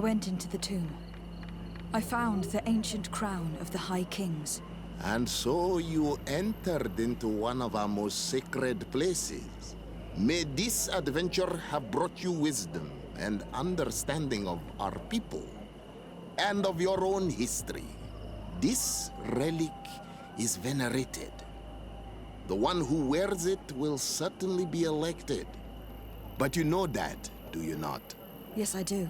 went into the tomb. I found the ancient crown of the High Kings. And so you entered into one of our most sacred places. May this adventure have brought you wisdom and understanding of our people and of your own history. This relic is venerated. The one who wears it will certainly be elected. But you know that, do you not? Yes, I do.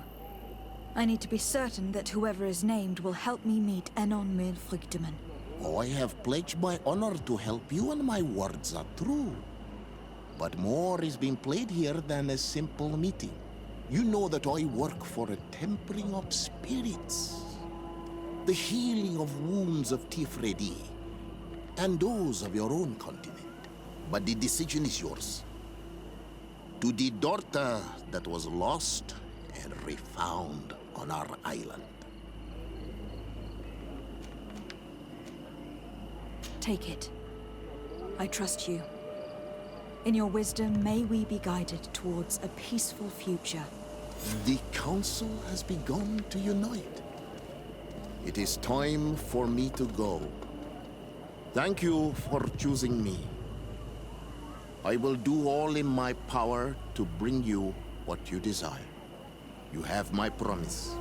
I need to be certain that whoever is named will help me meet Enon Milfrichtemann. Oh, I have pledged my honor to help you, and my words are true. But more is being played here than a simple meeting. You know that I work for a tempering of spirits, the healing of wounds of Tifredi, and those of your own continent. But the decision is yours. To the daughter that was lost and refound on our island. Take it. I trust you. In your wisdom, may we be guided towards a peaceful future. The Council has begun to unite. It is time for me to go. Thank you for choosing me. I will do all in my power to bring you what you desire. You have my promise.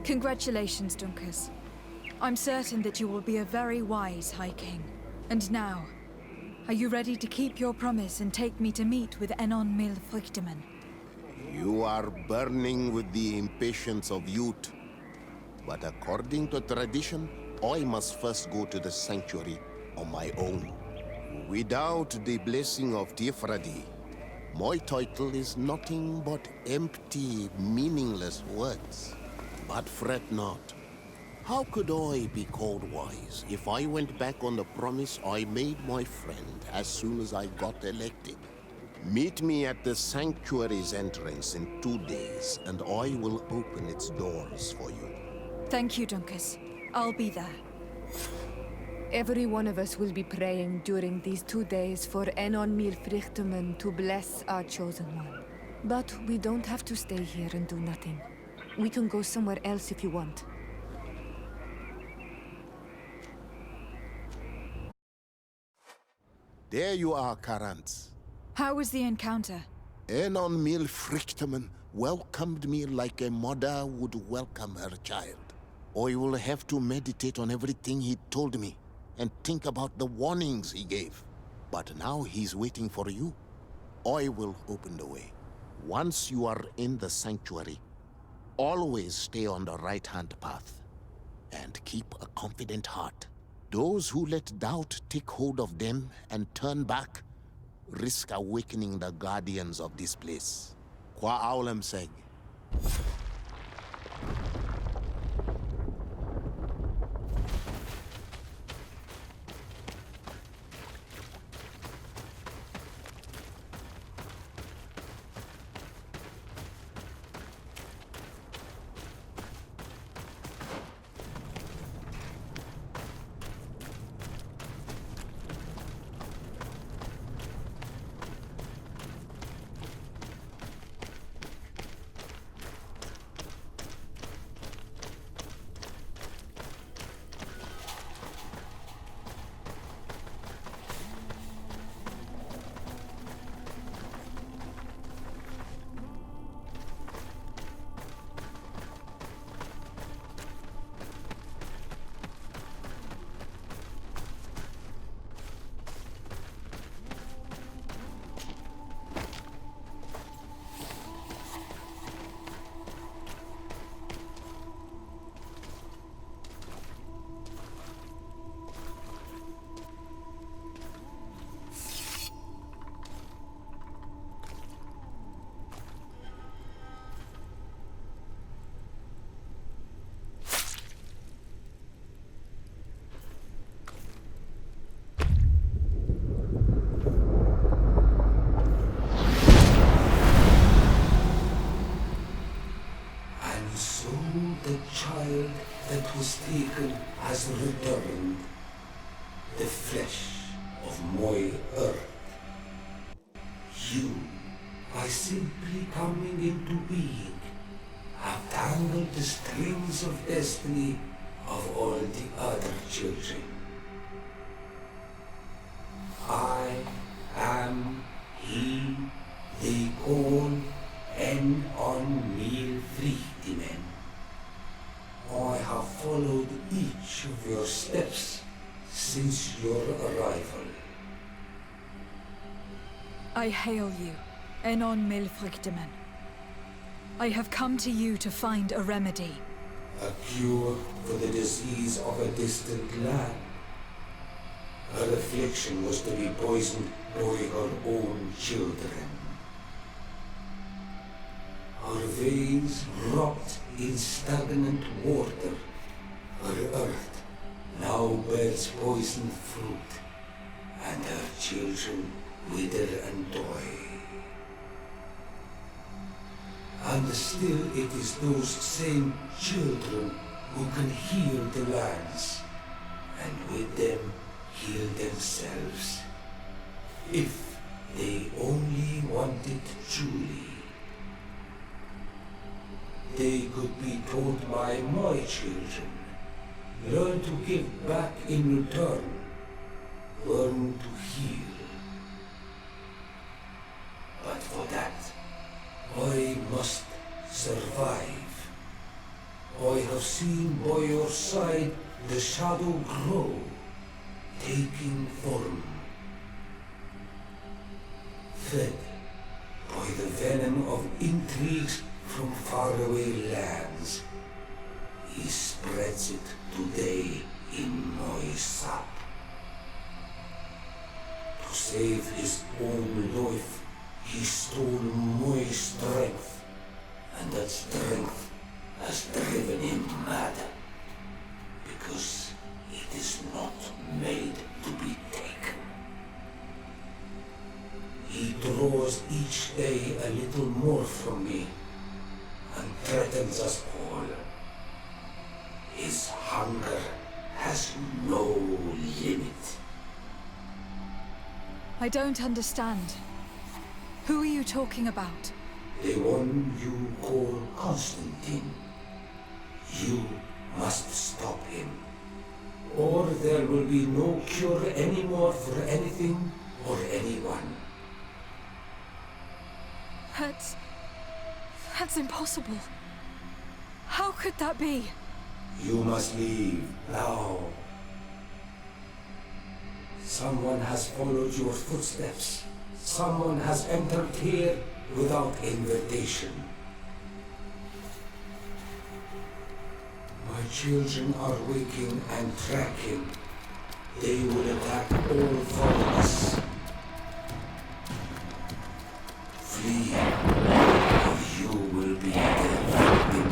Congratulations, Dunkus. I'm certain that you will be a very wise High King. And now, are you ready to keep your promise and take me to meet with Enon Milfrichtemann? You are burning with the impatience of youth. But according to tradition, I must first go to the sanctuary on my own. Without the blessing of Tifradi, my title is nothing but empty, meaningless words. But fret not. How could I be called wise if I went back on the promise I made my friend as soon as I got elected? Meet me at the sanctuary's entrance in 2 days, and I will open its doors for you. Thank you, Dunkus. I'll be there. Every one of us will be praying during these 2 days for Enon Milfrichtemann to bless our chosen one. But we don't have to stay here and do nothing. We can go somewhere else if you want. There you are, Karantz. How was the encounter? Enon Milfrichtemann welcomed me like a mother would welcome her child. I will have to meditate on everything he told me and think about the warnings he gave. But now he's waiting for you. I will open the way. Once you are in the sanctuary, always stay on the right-hand path and keep a confident heart. Those who let doubt take hold of them and turn back risk awakening the guardians of this place. Kwa Aulem Seg. child that was taken has returned, the flesh of my earth. You, by simply coming into being, have tangled the strings of destiny of all the other children. I am he they call on me Friedimen. I have followed each of your steps since your arrival. I hail you, Enon Milfrichtemen. I have come to you to find a remedy. A cure for the disease of a distant land. Her affliction was to be poisoned by her own children. Her veins rocked in stagnant water. Her earth now bears poisoned fruit, and her children wither and die. And still it is those same children who can heal the lands, and with them heal themselves, if they only wanted truly. They could be taught by my children, learn to give back in return, learn to heal. But for that, I must survive. I have seen by your side the shadow grow, taking form. Fed by the venom of intrigues from faraway lands, he spreads it today in my sap. To save his own life, he stole my strength, and that strength has driven him mad, because it is not made to be taken. He draws each day a little more from me, and threatens us all. His hunger has no limit. I don't understand. Who are you talking about? The one you call Constantine. You must stop him, or there will be no cure anymore for anything or anyone. That's impossible. How could that be? You must leave now. Someone has followed your footsteps. Someone has entered here without invitation. My children are waking and tracking. They will attack all four of us. Flee, or you will be their victims.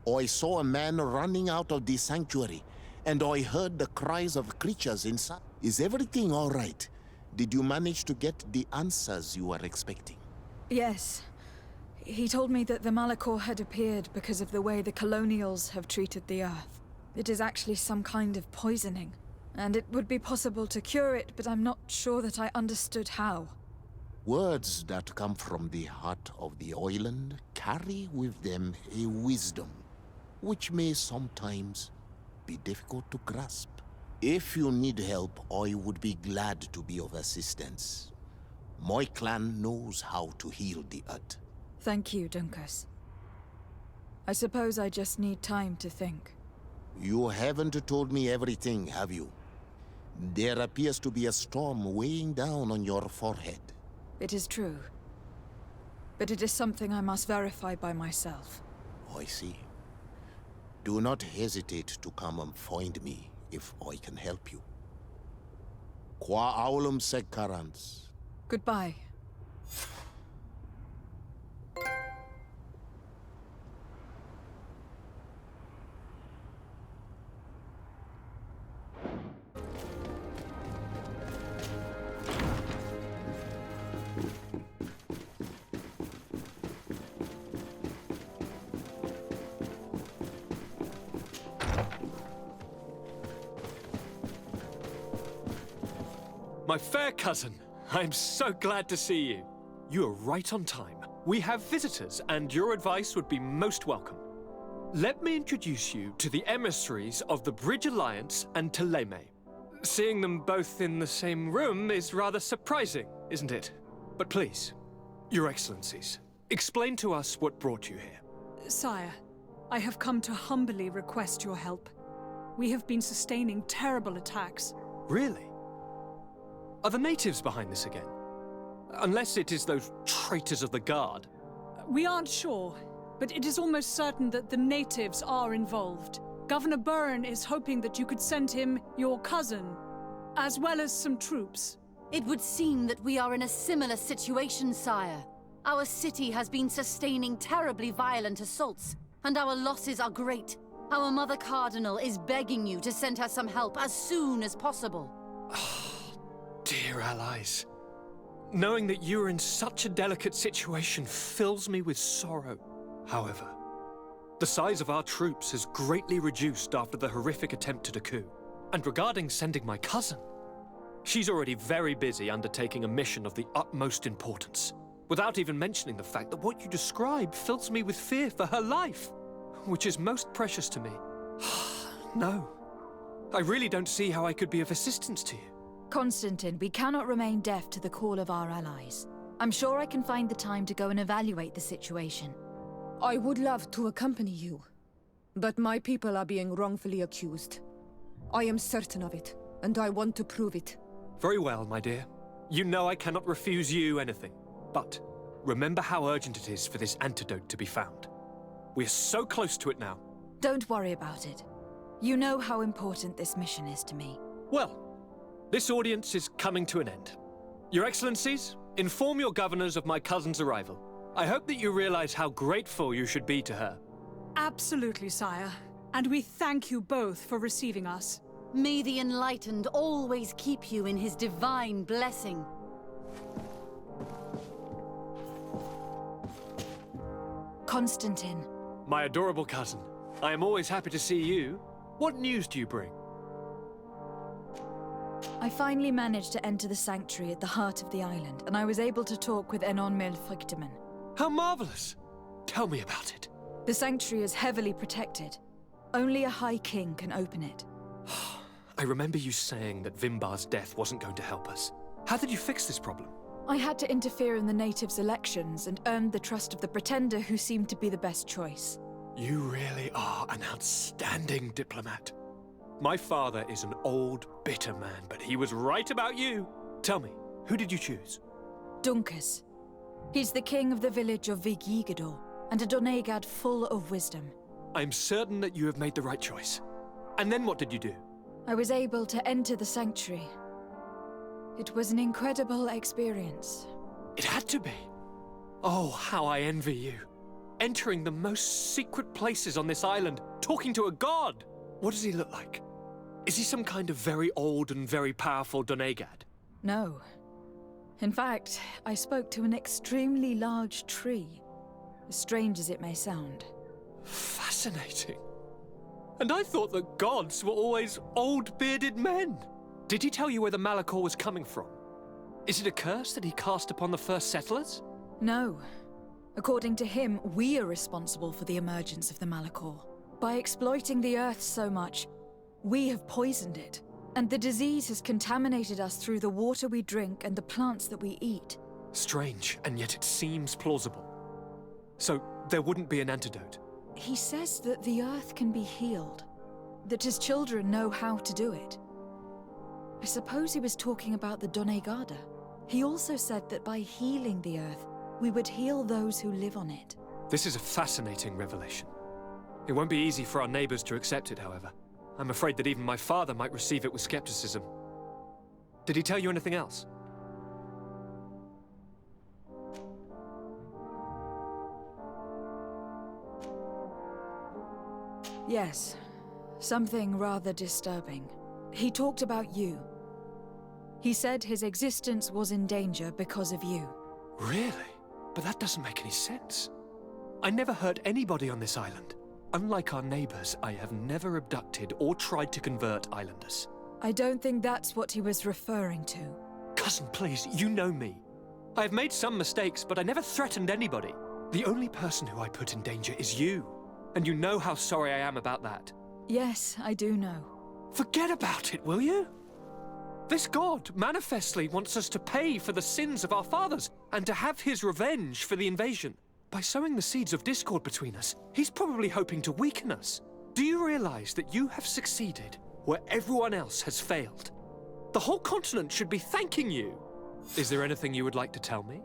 I saw a man running out of the sanctuary, and I heard the cries of creatures inside. Is everything all right? Did you manage to get the answers you were expecting? Yes. He told me that the Malachor had appeared because of the way the colonials have treated the Earth. It is actually some kind of poisoning, and it would be possible to cure it, but I'm not sure that I understood how. Words that come from the heart of the island carry with them a wisdom, which may sometimes be difficult to grasp. If you need help, I would be glad to be of assistance. My clan knows how to heal the Earth. Thank you, Dunkus. I suppose I just need time to think. You haven't told me everything, have you? There appears to be a storm weighing down on your forehead. It is true. But it is something I must verify by myself. Oh, I see. Do not hesitate to come and find me if I can help you. Qua aulum secarans. Goodbye. My fair cousin, I'm so glad to see you. You are right on time. We have visitors, and your advice would be most welcome. Let me introduce you to the emissaries of the Bridge Alliance and Teleme. Seeing them both in the same room is rather surprising, isn't it? But please, Your Excellencies, explain to us what brought you here. Sire, I have come to humbly request your help. We have been sustaining terrible attacks. Really? Are the natives behind this again? Unless it is those traitors of the Guard. We aren't sure, but it is almost certain that the natives are involved. Governor Byrne is hoping that you could send him your cousin, as well as some troops. It would seem that we are in a similar situation, sire. Our city has been sustaining terribly violent assaults, and our losses are great. Our Mother Cardinal is begging you to send her some help as soon as possible. Dear allies, knowing that you are in such a delicate situation fills me with sorrow. However, the size of our troops has greatly reduced after the horrific attempt at a coup. And regarding sending my cousin, she's already very busy undertaking a mission of the utmost importance, without even mentioning the fact that what you describe fills me with fear for her life, which is most precious to me. No, I really don't see how I could be of assistance to you. Constantine, we cannot remain deaf to the call of our allies. I'm sure I can find the time to go and evaluate the situation. I would love to accompany you, but my people are being wrongfully accused. I am certain of it, and I want to prove it. Very well, my dear. You know I cannot refuse you anything. But remember how urgent it is for this antidote to be found. We're so close to it now. Don't worry about it. You know how important this mission is to me. Well, this audience is coming to an end. Your Excellencies, inform your governors of my cousin's arrival. I hope that you realize how grateful you should be to her. Absolutely, sire. And we thank you both for receiving us. May the Enlightened always keep you in his divine blessing. Constantine. My adorable cousin, I am always happy to see you. What news do you bring? I finally managed to enter the sanctuary at the heart of the island, and I was able to talk with Enon Milfrichtemann. How marvelous! Tell me about it. The sanctuary is heavily protected. Only a High King can open it. I remember you saying that Vimbar's death wasn't going to help us. How did you fix this problem? I had to interfere in the natives' elections and earned the trust of the Pretender, who seemed to be the best choice. You really are an outstanding diplomat. My father is an old, bitter man, but he was right about you. Tell me, who did you choose? Duncas. He's the king of the village of Vigigidor, and a Donegad full of wisdom. I'm certain that you have made the right choice. And then what did you do? I was able to enter the sanctuary. It was an incredible experience. It had to be. Oh, how I envy you. Entering the most secret places on this island, talking to a god. What does he look like? Is he some kind of very old and very powerful Donegad? No. In fact, I spoke to an extremely large tree, as strange as it may sound. Fascinating. And I thought that gods were always old, bearded men. Did he tell you where the Malachor was coming from? Is it a curse that he cast upon the first settlers? No. According to him, we are responsible for the emergence of the Malachor. By exploiting the Earth so much, we have poisoned it. And the disease has contaminated us through the water we drink and the plants that we eat. Strange, and yet it seems plausible. So, there wouldn't be an antidote? He says that the Earth can be healed. That his children know how to do it. I suppose he was talking about the Donegada. He also said that by healing the Earth, we would heal those who live on it. This is a fascinating revelation. It won't be easy for our neighbors to accept it, however. I'm afraid that even my father might receive it with skepticism. Did he tell you anything else? Yes, something rather disturbing. He talked about you. He said his existence was in danger because of you. Really? But that doesn't make any sense. I never hurt anybody on this island. Unlike our neighbors, I have never abducted or tried to convert islanders. I don't think that's what he was referring to. Cousin, please, you know me. I have made some mistakes, but I never threatened anybody. The only person who I put in danger is you. And you know how sorry I am about that. Yes, I do know. Forget about it, will you? This god manifestly wants us to pay for the sins of our fathers and to have his revenge for the invasion. By sowing the seeds of discord between us, he's probably hoping to weaken us. Do you realize that you have succeeded where everyone else has failed? The whole continent should be thanking you. Is there anything you would like to tell me?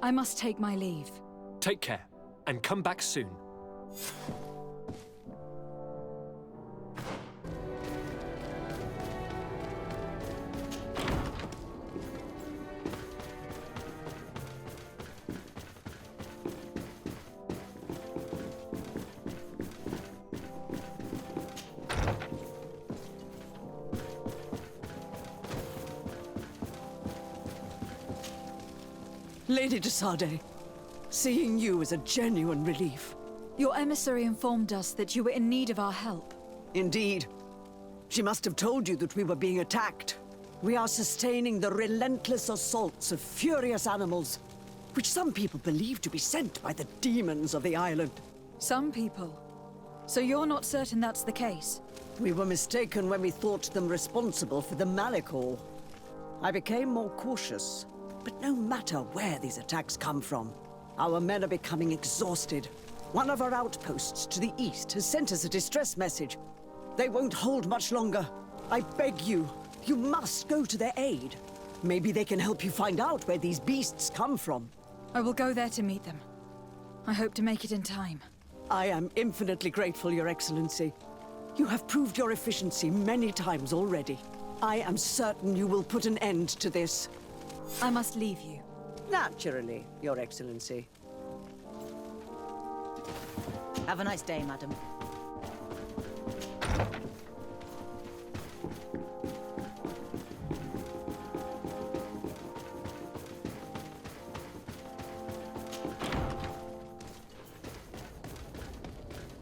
I must take my leave. Take care, and come back soon. Lady de Sade, seeing you is a genuine relief. Your emissary informed us that you were in need of our help. Indeed. She must have told you that we were being attacked. We are sustaining the relentless assaults of furious animals, which some people believe to be sent by the demons of the island. Some people. So you're not certain that's the case? We were mistaken when we thought them responsible for the Malachor. I became more cautious. But no matter where these attacks come from, our men are becoming exhausted. One of our outposts to the east has sent us a distress message. They won't hold much longer. I beg you, you must go to their aid. Maybe they can help you find out where these beasts come from. I will go there to meet them. I hope to make it in time. I am infinitely grateful, Your Excellency. You have proved your efficiency many times already. I am certain you will put an end to this. I must leave you. Naturally, Your Excellency. Have a nice day, madam.